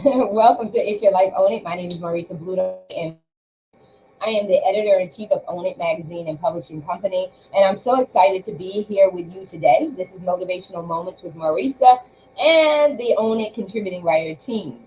Welcome to It's Your Life, Own It. My name is Marissa Bluto, and I am the editor-in-chief of Own It magazine and publishing company. And I'm so excited to be here with you today. This is Motivational Moments with Marissa and the Own It contributing writer team.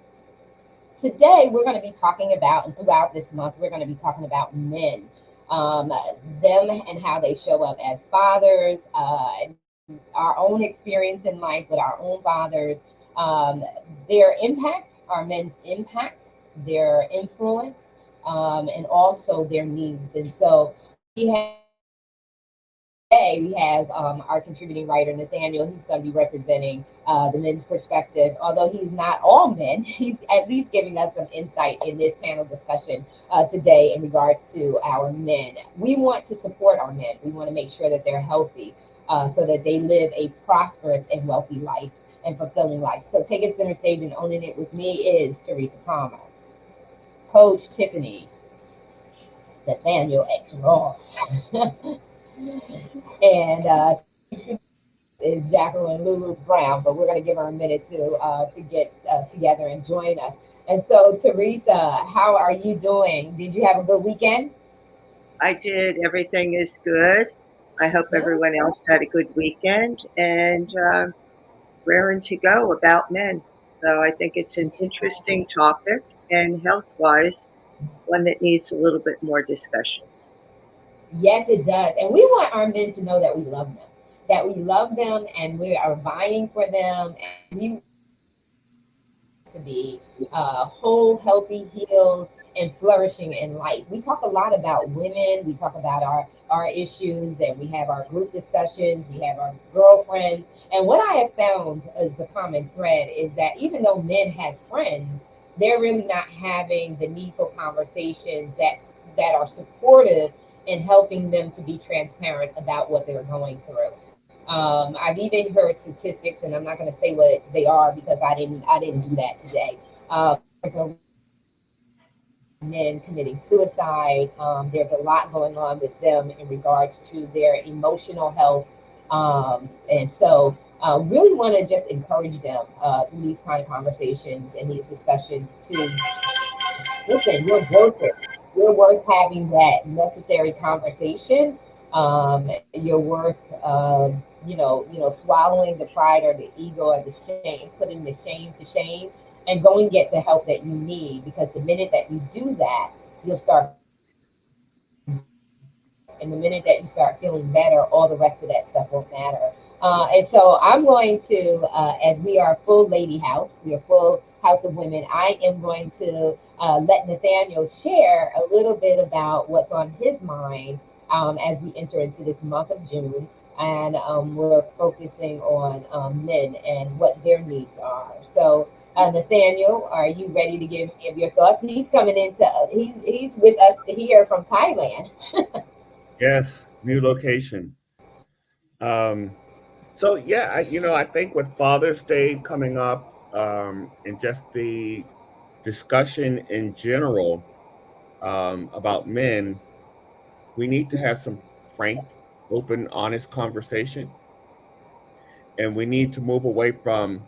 Today, we're going to be talking about, and throughout this month, we're going to be talking about men, them and how they show up as fathers, our own experience in life with our own fathers, um, their impact, our men's impact, their influence, and also their needs. And so we have today we have our contributing writer Nathaniel. He's going to be representing the men's perspective. Although he's not all men, he's at least giving us some insight in this panel discussion today in regards to our men. We want to support our men. We want to make sure that they're healthy so that they live a prosperous and wealthy life and fulfilling life. So taking center stage and owning it with me is Teresa Palmer, Coach Tiffany, Nathaniel X. Ross, and is Jacqueline Lulu Brown, but we're going to give her a minute to get together and join us. And so, Teresa, how are you doing? Did you have a good weekend? I did. Everything is good. I hope Yeah. everyone else had a good weekend and raring to go about men. So I think it's an interesting topic and health wise, one that needs a little bit more discussion. Yes, it does. And we want our men to know that we love them, and we are vying for them, and we to be whole, healthy, healed, and flourishing in life. We talk a lot about women. We talk about our issues, and we have our group discussions. We have our girlfriends. And what I have found as a common thread is that even though men have friends, they're really not having the needful conversations that are supportive in helping them to be transparent about what they're going through. I've even heard statistics, and I'm not going to say what they are because I didn't do that today. There's a men committing suicide. There's a lot going on with them in regards to their emotional health, and so really want to just encourage them through these kind of conversations and these discussions to listen. You're worth it. You're worth having that necessary conversation. You're worth, swallowing the pride or the ego or the shame, putting the shame to shame, and go and get the help that you need. Because the minute that you do that, you'll start and the minute that you start feeling better, all the rest of that stuff won't matter. And so I'm going to, as we are a full lady house, we are full house of women, I am going to let Nathaniel share a little bit about what's on his mind as we enter into this month of June. And we're focusing on men and what their needs are. So, Nathaniel, are you ready to give any of your thoughts? He's coming into, he's with us here from Thailand. Yes, new location. Um, so yeah, I think with Father's Day coming up, and just the discussion in general about men, we need to have some frank, open, honest conversation, and we need to move away from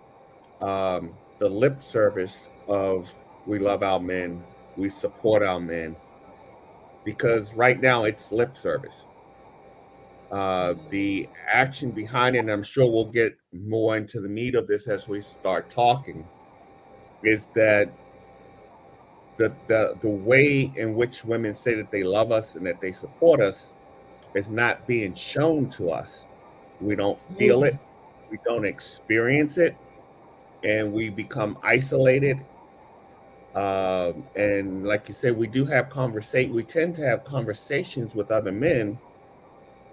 the lip service of we love our men, we support our men, because right now it's lip service. The action behind it, and I'm sure we'll get more into the meat of this as we start talking, is that the way in which women say that they love us and that they support us is not being shown to us. We don't feel it, we don't experience it, and we become isolated. And like you said, we do have conversation. We tend to have conversations with other men,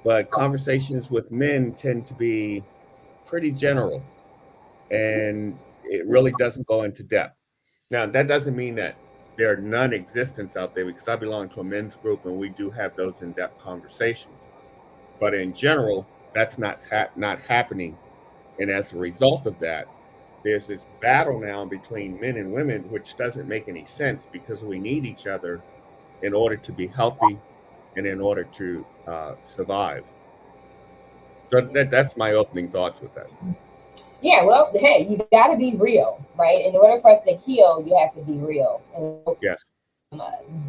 but conversations with men tend to be pretty general, and it really doesn't go into depth. Now, that doesn't mean that there are non-existence out there, because I belong to a men's group and we do have those in-depth conversations. But in general, that's not happening, and as a result of that, there's this battle now between men and women, which doesn't make any sense because we need each other in order to be healthy and in order to survive. So that's my opening thoughts with that. Yeah, well, hey, you got to be real, right? In order for us to heal, you have to be real. And Yes.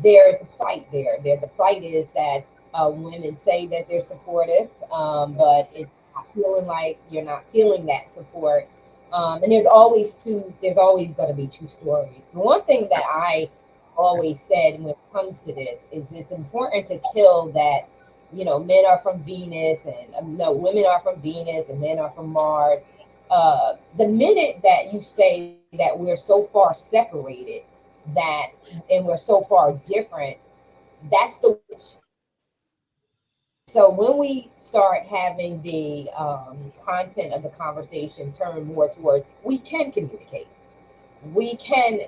there's a plight there. The plight is that women say that they're supportive, but it's not feeling like you're not feeling that support. And there's always going to be two stories. The one thing that I always said when it comes to this is it's important to kill that, men are from Venus and no, women are from Venus and men are from Mars. The minute that you say that we're so far separated that and we're so far different, that's the witch. So when we start having the content of the conversation turn more towards we can communicate, we can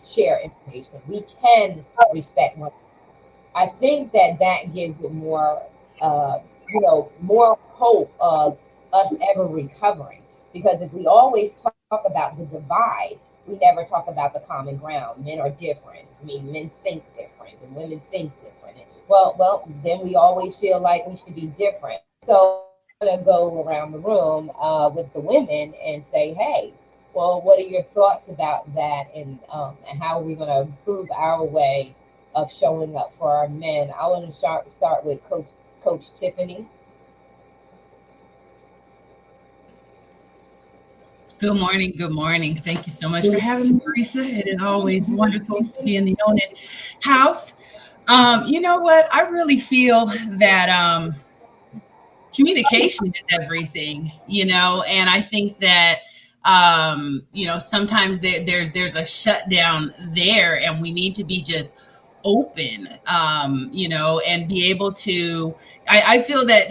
share information, we can respect one. I think that that gives it more, more hope of us ever recovering. Because if we always talk about the divide, we never talk about the common ground. Men are different. I mean, men think different, and women think different. Well, then we always feel like we should be different. So I'm gonna go around the room with the women and say, hey, well, what are your thoughts about that, and how are we going to improve our way of showing up for our men? I want to start with Coach Tiffany. Good morning. Good morning. Thank you so much for having me, Marissa. It is always wonderful to be in the Own It house. You know what? I really feel that communication is everything, and I think that sometimes there's a shutdown there, and we need to be just open, and be able to. I feel that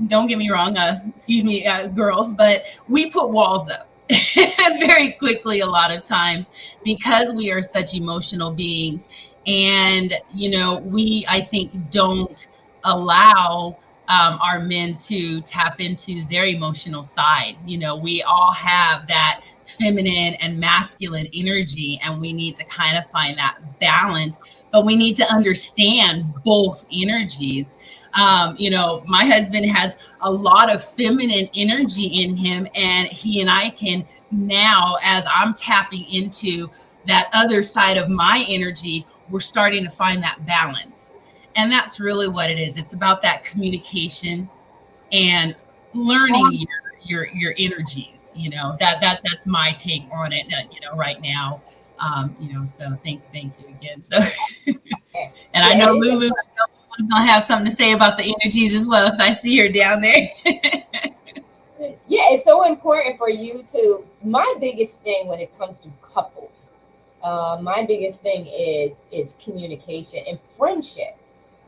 don't get me wrong, excuse me, girls, but we put walls up very quickly a lot of times because we are such emotional beings, and we I think don't allow our men to tap into their emotional side. We all have that feminine and masculine energy, and we need to kind of find that balance, but we need to understand both energies. My husband has a lot of feminine energy in him, and he and I can now, as I'm tapping into that other side of my energy, we're starting to find that balance. And that's really what it is. It's about that communication and learning your energies. That's my take on it. Right now. So thank you again. So, and I Yeah, know it is. Lulu's gonna have something to say about the energies as well. So I see her down there. Yeah, it's so important for you to. My biggest thing when it comes to couples, my biggest thing is communication and friendship.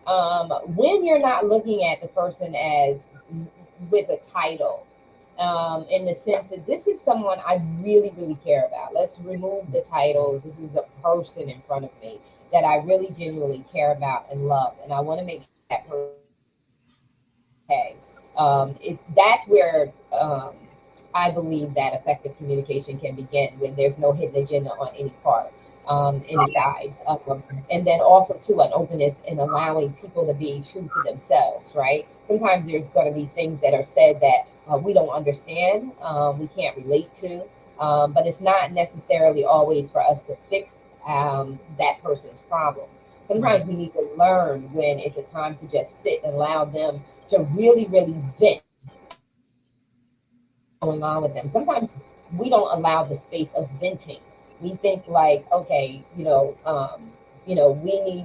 When you're not looking at the person as with a title, in the sense that this is someone I really, really care about. Let's remove the titles. This is a person in front of me that I really genuinely care about and love, and I want to make sure that person is okay. It's that's where I believe that effective communication can begin when there's no hidden agenda on any part, any sides, and then also to an openness and allowing people to be true to themselves. Right? Sometimes there's going to be things that are said that we don't understand, we can't relate to, but it's not necessarily always for us to fix that person's problems. Sometimes we need to learn when it's a time to just sit and allow them to really, really vent going on with them. Sometimes we don't allow the space of venting. We think like, okay, we need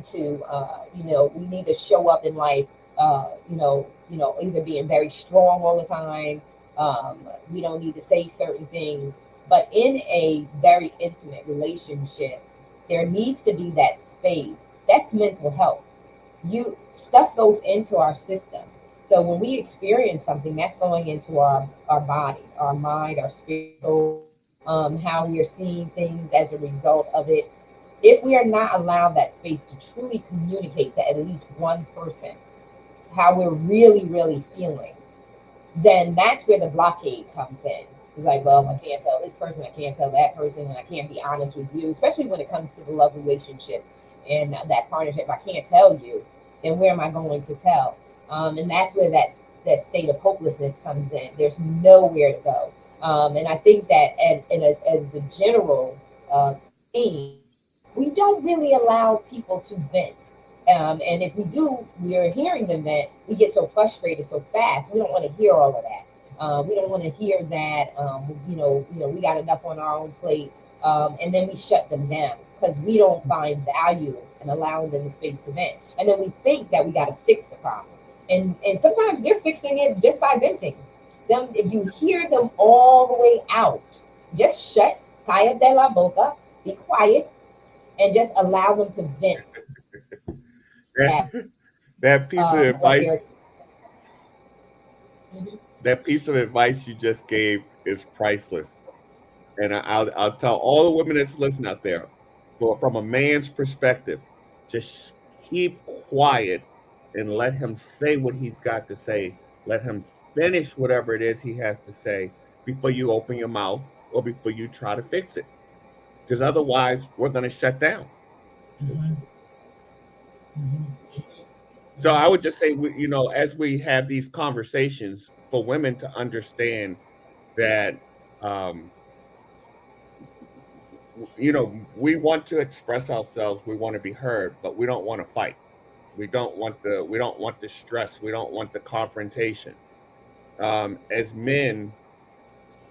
to, we need to show up in life, either being very strong all the time. We don't need to say certain things, but in a very intimate relationship, there needs to be that space. That's mental health. You stuff goes into our system. So when we experience something, that's going into our body, our mind, our spirit, soul, how we are seeing things as a result of it. If we are not allowed that space to truly communicate to at least one person how we're really, really feeling, then that's where the blockade comes in. It's like, well, I can't tell this person, I can't tell that person, and I can't be honest with you, especially when it comes to the love relationship and that partnership. If I can't tell you, then where am I going to tell? And that's where that state of hopelessness comes in. There's nowhere to go. And I think that as a general theme, we don't really allow people to vent. And if we do, we are hearing them vent, we get so frustrated so fast. We don't want to hear all of that. We don't want to hear that, we got enough on our own plate. And then we shut them down because we don't find value in allowing them the space to vent. And then we think that we got to fix the problem. And sometimes they're fixing it just by venting. Them, if you hear them all the way out, just shut, calla de la boca, be quiet, and just allow them to vent at That piece of what advice, they're experiencing. Mhm. that piece of advice you just gave is priceless. And I'll tell all the women that's listening out there, from a man's perspective, just keep quiet and let him say what he's got to say. Let him finish whatever it is he has to say before you open your mouth or before you try to fix it. Because otherwise, we're going to shut down. Mhm. Mhm. So I would just say, as we have these conversations, for women to understand that, um, we want to express ourselves, we want to be heard, but we don't want to fight. We don't want the stress. We don't want the confrontation. As men,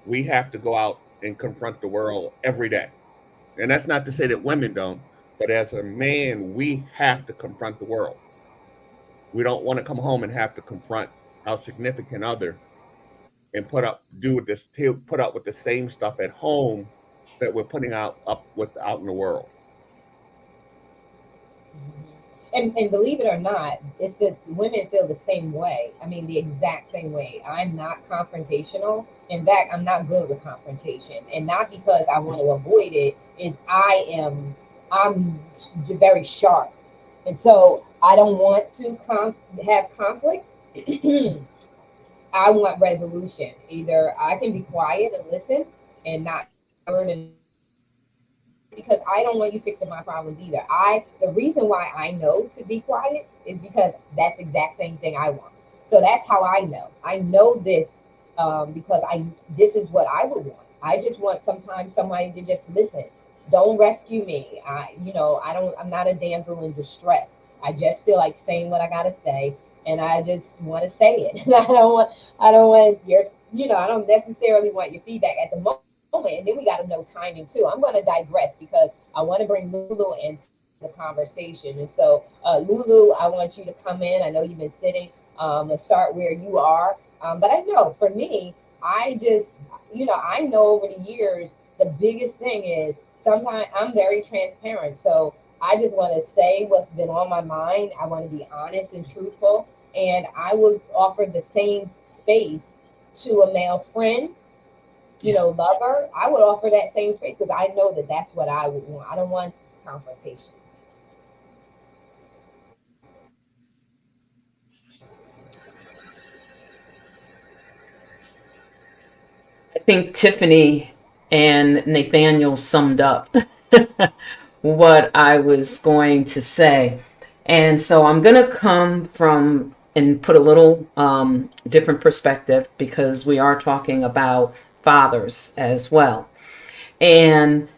we have to go out and confront the world every day. And that's not to say that women don't, but as a man, we have to confront the world. We don't want to come home and have to confront our significant other and put up with the same stuff at home that we're putting out in the world. And believe it or not, it's just women feel the same way. I mean, the exact same way. I'm not confrontational. In fact, I'm not good with confrontation, and not because I want to avoid it. Is I'm very sharp, and so I don't want to have conflict. I want resolution. Either I can be quiet and listen and not hurt and because I don't want you fixing my problems either. The reason why I know to be quiet is because that's the exact same thing I want. So that's how I know. I know this because I this is what I would want. I just want sometimes somebody to just listen. Don't rescue me. I'm not a damsel in distress. I just feel like saying what I gotta say, and I just want to say it. And I don't want your I don't necessarily want your feedback at the moment. And then we got to know timing too. I'm going to digress because I want to bring Lulu into the conversation. And so, Lulu, I want you to come in. I know you've been sitting and start where you are. But I know for me, I know over the years, the biggest thing is sometimes I'm very transparent. So I just want to say what's been on my mind. I want to be honest and truthful. And I would offer the same space to a male friend, Yeah. lover. I would offer that same space because I know that that's what I would want. I don't want confrontation. I think Tiffany and Nathaniel summed up what I was going to say. And so I'm going to come from and put a little different perspective because we are talking about fathers as well. And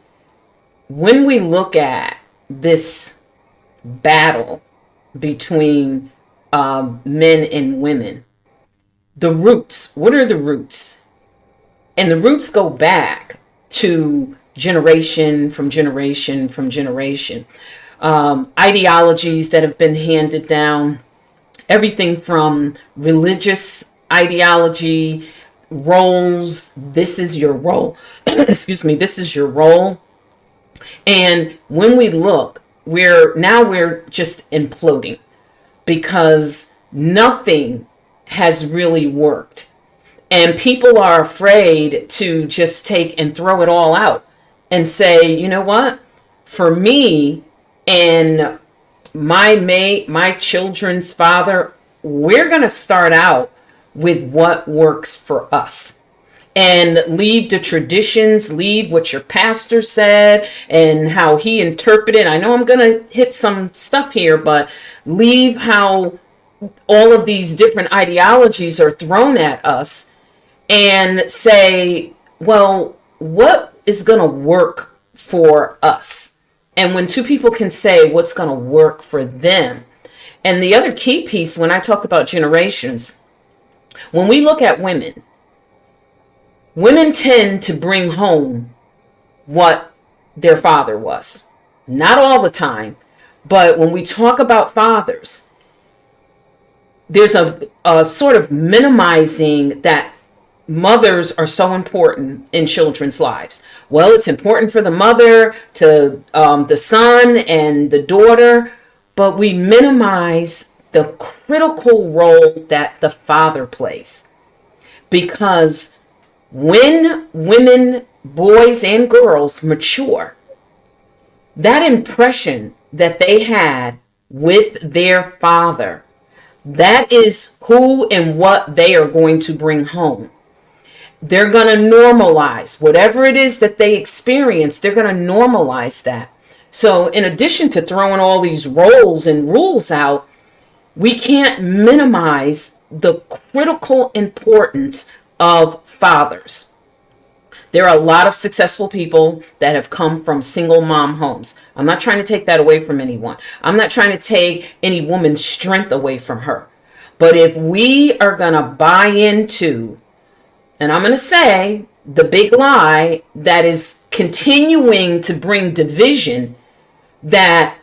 when we look at this battle between men and women, the roots, what are the roots? And the roots go back to generation from generation from generation. Ideologies that have been handed down, everything from religious ideology, roles. This is your role. Excuse me. This is your role. And when we look, we're just imploding because nothing has really worked. And people are afraid to just take and throw it all out and say, you know what? For me and my children's father, we're going to start out with what works for us and leave the traditions, leave what your pastor said and how he interpreted. I know I'm going to hit some stuff here, but leave how all of these different ideologies are thrown at us and say, well, what is going to work for us? And when two people can say what's going to work for them. And the other key piece, when I talked about generations, when we look at women, women tend to bring home what their father was. Not all the time, but when we talk about fathers, there's a sort of minimizing that mothers are so important in children's lives. Well, it's important for the mother to the son and the daughter, but we minimize the critical role that the father plays. Because when women, boys, and girls mature, that impression that they had with their father, that is who and what they are going to bring home. They're going to normalize whatever it is that they experience. They're going to normalize that. So in addition to throwing all these roles and rules out, we can't minimize the critical importance of fathers. There are a lot of successful people that have come from single mom homes. I'm not trying to take that away from anyone. I'm not trying to take any woman's strength away from her. But if we are going to buy into, and I'm going to say, the big lie that is continuing to bring division, that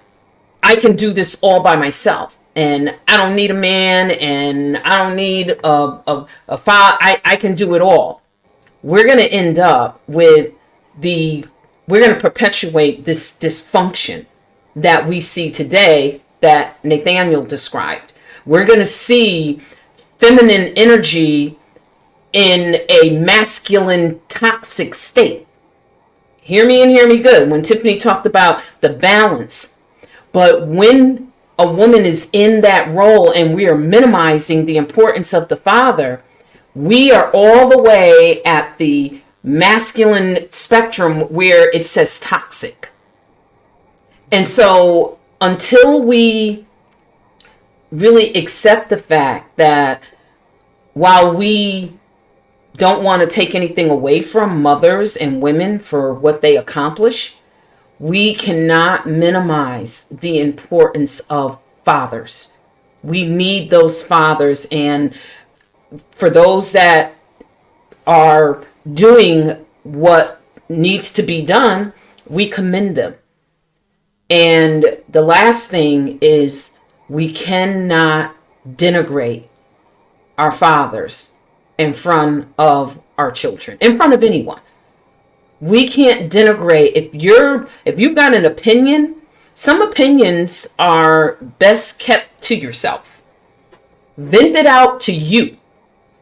I can do this all by myself and I don't need a man and I don't need a father. I can do it all. We're going to end up with we're going to perpetuate this dysfunction that we see today that Nathaniel described. We're going to see feminine energy in a masculine toxic state. Hear me and hear me good. When Tiffany talked about the balance, but when a woman is in that role and we are minimizing the importance of the father, we are all the way at the masculine spectrum where it says toxic. And so until we really accept the fact that while we don't want to take anything away from mothers and women for what they accomplish, we cannot minimize the importance of fathers. We need those fathers. And for those that are doing what needs to be done, we commend them. And the last thing is, we cannot denigrate our fathers in front of our children, in front of anyone. We can't denigrate. If you've got an opinion, some opinions are best kept to yourself. Vent it out to you,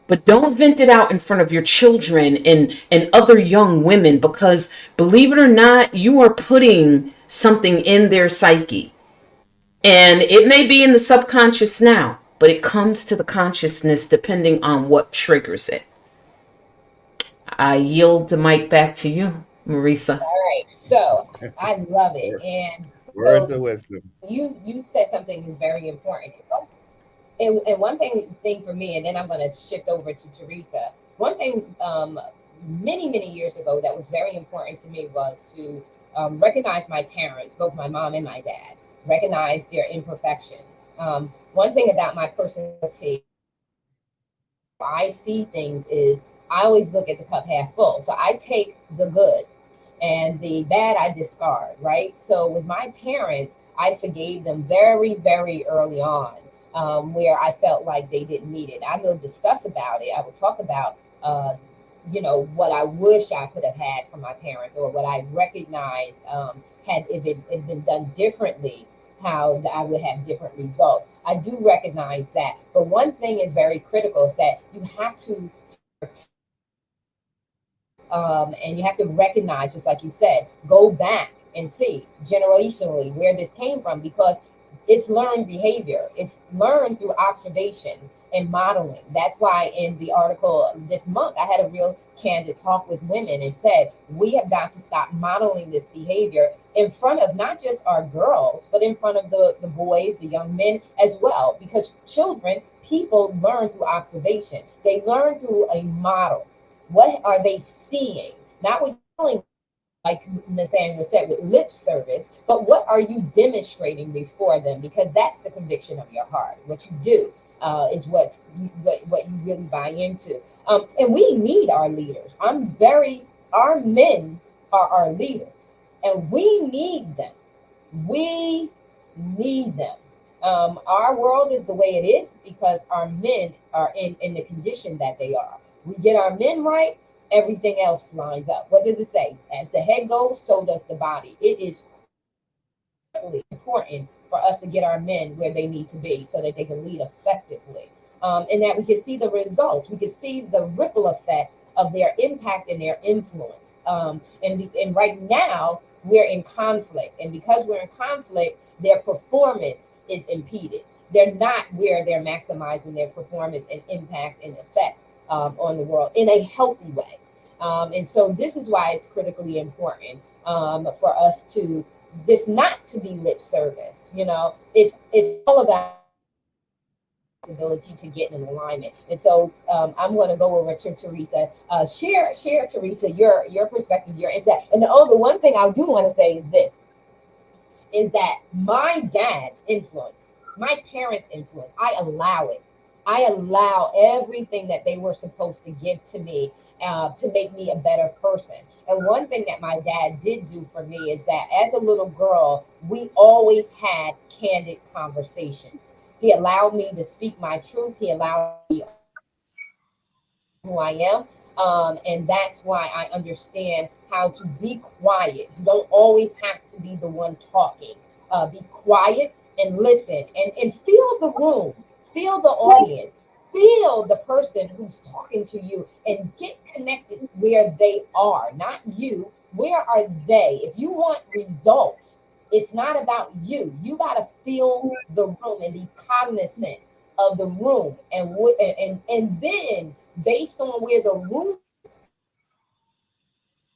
but don't vent it out in front of your children and other young women, because believe it or not, you are putting something in their psyche. And it may be in the subconscious now, but it comes to the consciousness depending on what triggers it. I yield the mic back to you, Marissa. All right, so I love it. And Words so of wisdom. you said something very important. And one thing for me, and then I'm going to shift over to Teresa. One thing many years ago that was very important to me was to recognize my parents, both my mom and my dad, recognize their imperfections. One thing about my personality, I see things is I always look at the cup half full. So I take the good and the bad I discard, right? So with my parents, I forgave them very early on, where I felt like they didn't meet it. I will discuss about it. I will talk about, what I wish I could have had from my parents, or what I recognized had if it had been done differently, how I would have different results. I do recognize that. But one thing is very critical is that you have to, and you have to recognize, just like you said, go back and see generationally where this came from, because it's learned behavior. It's learned through observation and modeling. That's why in the article this month, I had a real candid talk with women and said, we have got to stop modeling this behavior in front of not just our girls, but in front of the boys, the young men as well. Because children, people learn through observation. They learn through a model. What are they seeing? Not what you're telling, like Nathaniel said, with lip service, but what are you demonstrating before them? Because that's the conviction of your heart. What you do is what you really buy into. And we need our leaders. Our men are our leaders, and we need them. We need them. Our world is the way it is because our men are in the condition that they are. We get our men right, everything else lines up. What does it say? As the head goes, so does the body. It is really important for us to get our men where they need to be so that they can lead effectively. And that we can see the results. We can see the ripple effect of their impact and their influence. And right now, we're in conflict. And because we're in conflict, their performance is impeded. They're not where they're maximizing their performance and impact and effect on the world in a healthy way. And so this is why it's critically important for us to this not to be lip service. It's all about ability to get in alignment. And so I'm going to go over to Teresa. Share, Teresa, your perspective, your insight. And the one thing I do want to say is this: is that my dad's influence, my parents' influence, I allow it. I allow everything that they were supposed to give to me to make me a better person. And one thing that my dad did do for me is that as a little girl, we always had candid conversations. He allowed me to speak my truth. He allowed me who I am. And that's why I understand how to be quiet. You don't always have to be the one talking. Be quiet and listen and feel the room, feel the audience, feel the person who's talking to you and get connected where they are, not you. Where are they? If you want results, it's not about you. You got to feel the room and be cognizant of the room and then based on where the room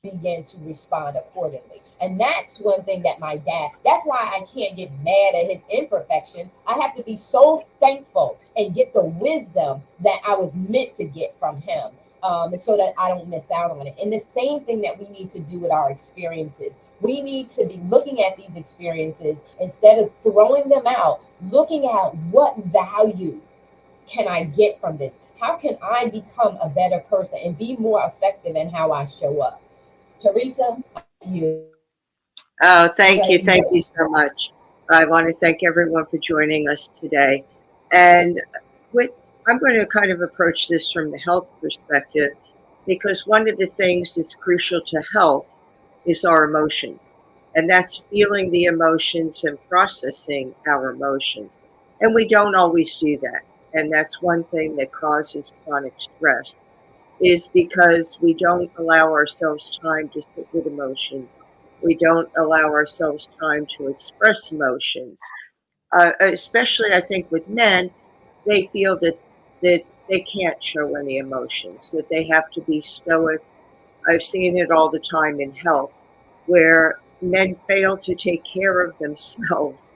begin to respond accordingly. And that's one thing that that's why I can't get mad at his imperfections. I have to be so thankful and get the wisdom that I was meant to get from him, so that I don't miss out on it. And the same thing that we need to do with our experiences. We need to be looking at these experiences instead of throwing them out, looking at what value can I get from this? How can I become a better person and be more effective in how I show up? Teresa, you. Oh, thank you. Thank you so much. I want to thank everyone for joining us today. And with I'm going to kind of approach this from the health perspective because one of the things that's crucial to health is our emotions. And that's feeling the emotions and processing our emotions. And we don't always do that. And that's one thing that causes chronic stress is because we don't allow ourselves time to sit with emotions. We don't allow ourselves time to express emotions. Especially, I think, with men, they feel that they can't show any emotions, that they have to be stoic. I've seen it all the time in health, where men fail to take care of themselves,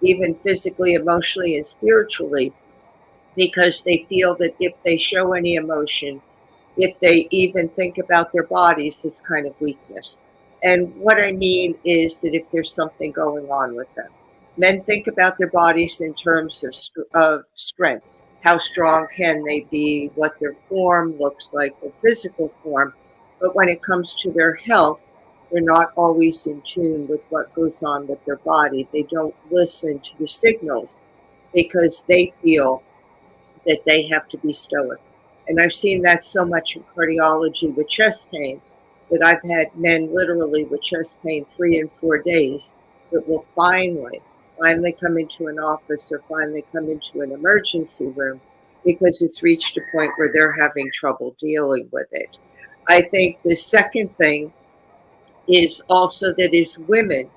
even physically, emotionally, and spiritually, because they feel that if they show any emotion, if they even think about their bodies, it's kind of weakness. And what I mean is that if there's something going on with them, men think about their bodies in terms of strength. How strong can they be? What their form looks like, their physical form. But when it comes to their health, they're not always in tune with what goes on with their body. They don't listen to the signals because they feel that they have to be stoic. And I've seen that so much in cardiology with chest pain that I've had men literally with chest pain 3 and 4 days that will finally come into an office or finally come into an emergency room because it's reached a point where they're having trouble dealing with it. I think the second thing is also that as women,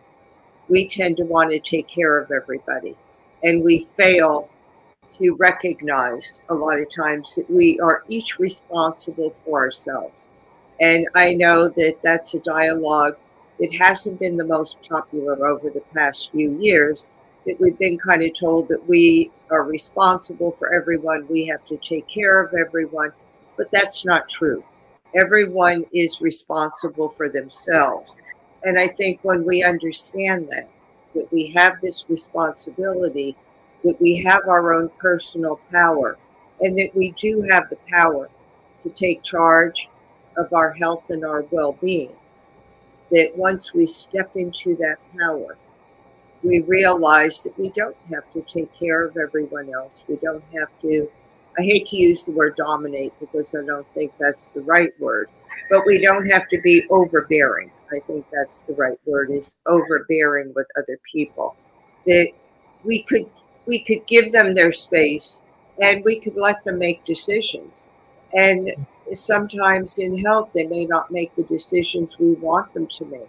we tend to want to take care of everybody and we fail to recognize a lot of times that we are each responsible for ourselves. And I know that that's a dialogue that hasn't been the most popular over the past few years, that we've been kind of told that we are responsible for everyone, we have to take care of everyone, but that's not true. Everyone is responsible for themselves. And I think when we understand that we have this responsibility, that we have our own personal power, and that we do have the power to take charge of our health and our well being, that once we step into that power, we realize that we don't have to take care of everyone else. We don't have to, I hate to use the word dominate because I don't think that's the right word, but we don't have to be overbearing. I think that's the right word, is overbearing with other people. That we could we could give them their space and we could let them make decisions. And sometimes in health they may not make the decisions we want them to make.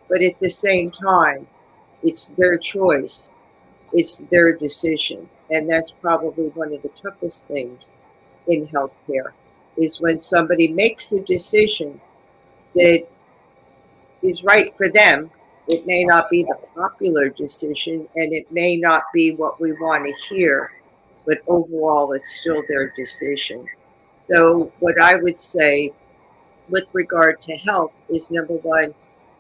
But at the same time, it's their choice, it's their decision. And that's probably one of the toughest things in healthcare, is when somebody makes a decision that is right for them. It may not be the popular decision and it may not be what we want to hear, but overall it's still their decision. So, what I would say with regard to health is, number one,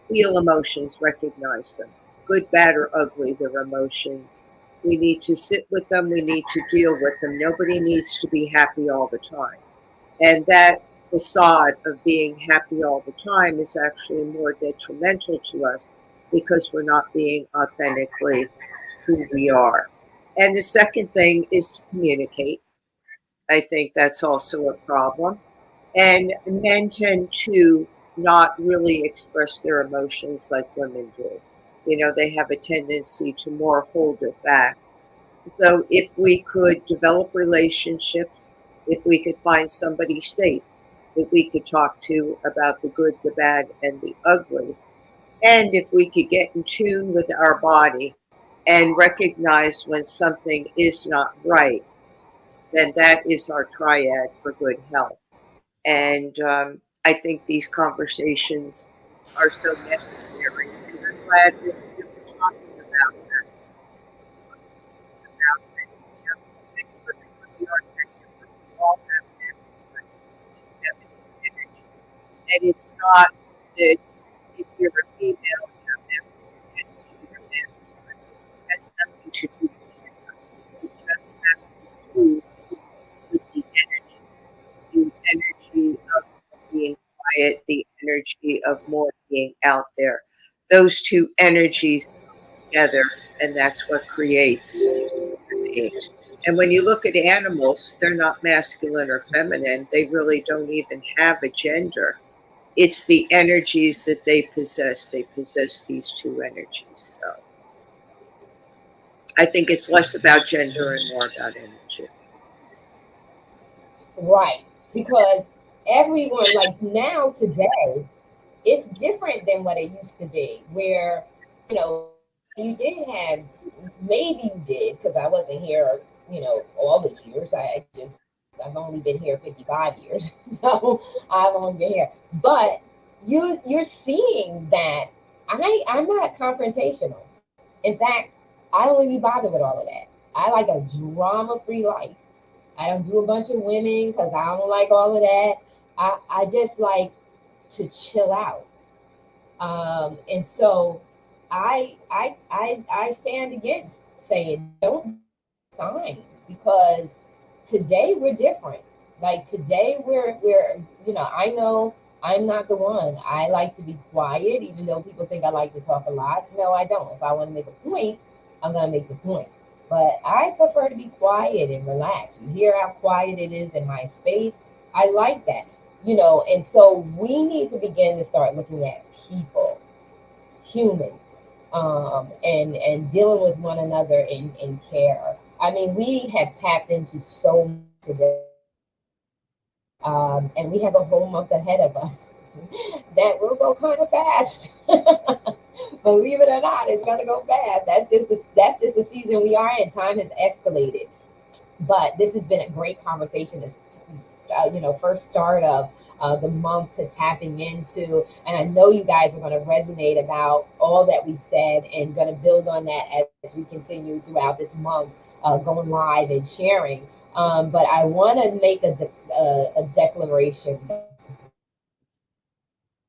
feel emotions, recognize them. Good, bad, or ugly, they're emotions. We need to sit with them, we need to deal with them. Nobody needs to be happy all the time. And that facade of being happy all the time is actually more detrimental to us because we're not being authentically who we are. And the second thing is to communicate. I think that's also a problem. And men tend to not really express their emotions like women do. You know, they have a tendency to more hold it back. So if we could develop relationships, if we could find somebody safe that we could talk to about the good, the bad, and the ugly, and if we could get in tune with our body and recognize when something is not right, then that is our triad for good health. And I think these conversations are so necessary. And I'm glad that we're talking about that. About that, you know, that we are different. We all have masculine and feminine energy. And it's not that if you're a female, you have masculine energy, you're masculine. It has nothing to do with gender. It just has to do with the energy, the energy of being quiet, the energy of more being out there. Those two energies together, and that's what creates human beings. And when you look at animals, they're not masculine or feminine. They really don't even have a gender. It's the energies that they possess. They possess these two energies. So I think it's less about gender and more about energy. Right. Because everyone, like now today, it's different than what it used to be, where, you did have, maybe you did, because I wasn't here, all the years. I've only been here 55 years. So I've only been here. But you're seeing that I'm not confrontational. In fact, I don't really be bothered with all of that. I like a drama-free life. I don't do a bunch of women because I don't like all of that. I just like to chill out. And so I stand against saying don't sign, because today we're different. Like today we're I know I'm not the one. I like to be quiet, even though people think I like to talk a lot. No, I don't. If I want to make a point, I'm gonna make the point. But I prefer to be quiet and relax. You hear how quiet it is in my space. I like that. And so we need to begin to start looking at people, humans, and dealing with one another in care. I mean, we have tapped into so much today, and we have a whole month ahead of us that will go kind of fast. Believe it or not, it's gonna go fast. That's just the season we are in. Time has escalated, but this has been a great conversation. This, first start of the month to tapping into, and I know you guys are going to resonate about all that we said, and going to build on that as we continue throughout this month, going live and sharing. But I want to make a declaration.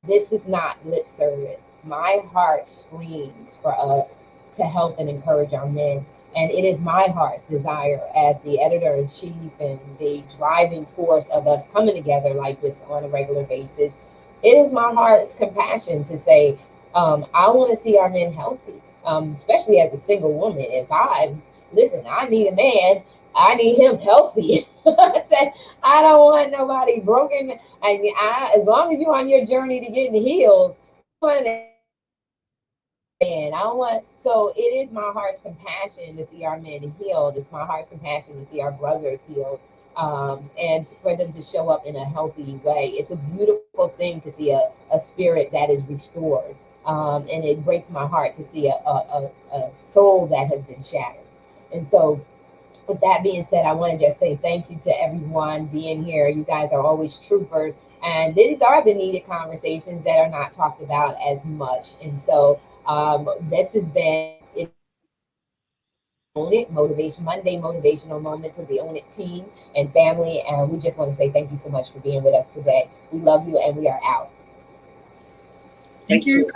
This is not lip service. My heart screams for us to help and encourage our men. And it is my heart's desire as the editor in chief and the driving force of us coming together like this on a regular basis. It is my heart's compassion to say, I want to see our men healthy, especially as a single woman. Listen, I need a man, I need him healthy. I said, I don't want nobody broken. As long as you're on your journey to getting healed, and I don't want, so it is my heart's compassion to see our men healed. It's my heart's compassion to see our brothers healed, and for them to show up in a healthy way. It's a beautiful thing to see a spirit that is restored. And it breaks my heart to see a soul that has been shattered. And so, with that being said, I want to just say thank you to everyone being here. You guys are always troopers. And these are the needed conversations that are not talked about as much. And so this has been Own It Motivation Monday, motivational moments with the Own It team and family. And we just want to say thank you so much for being with us today. We love you and we are out. Thank you.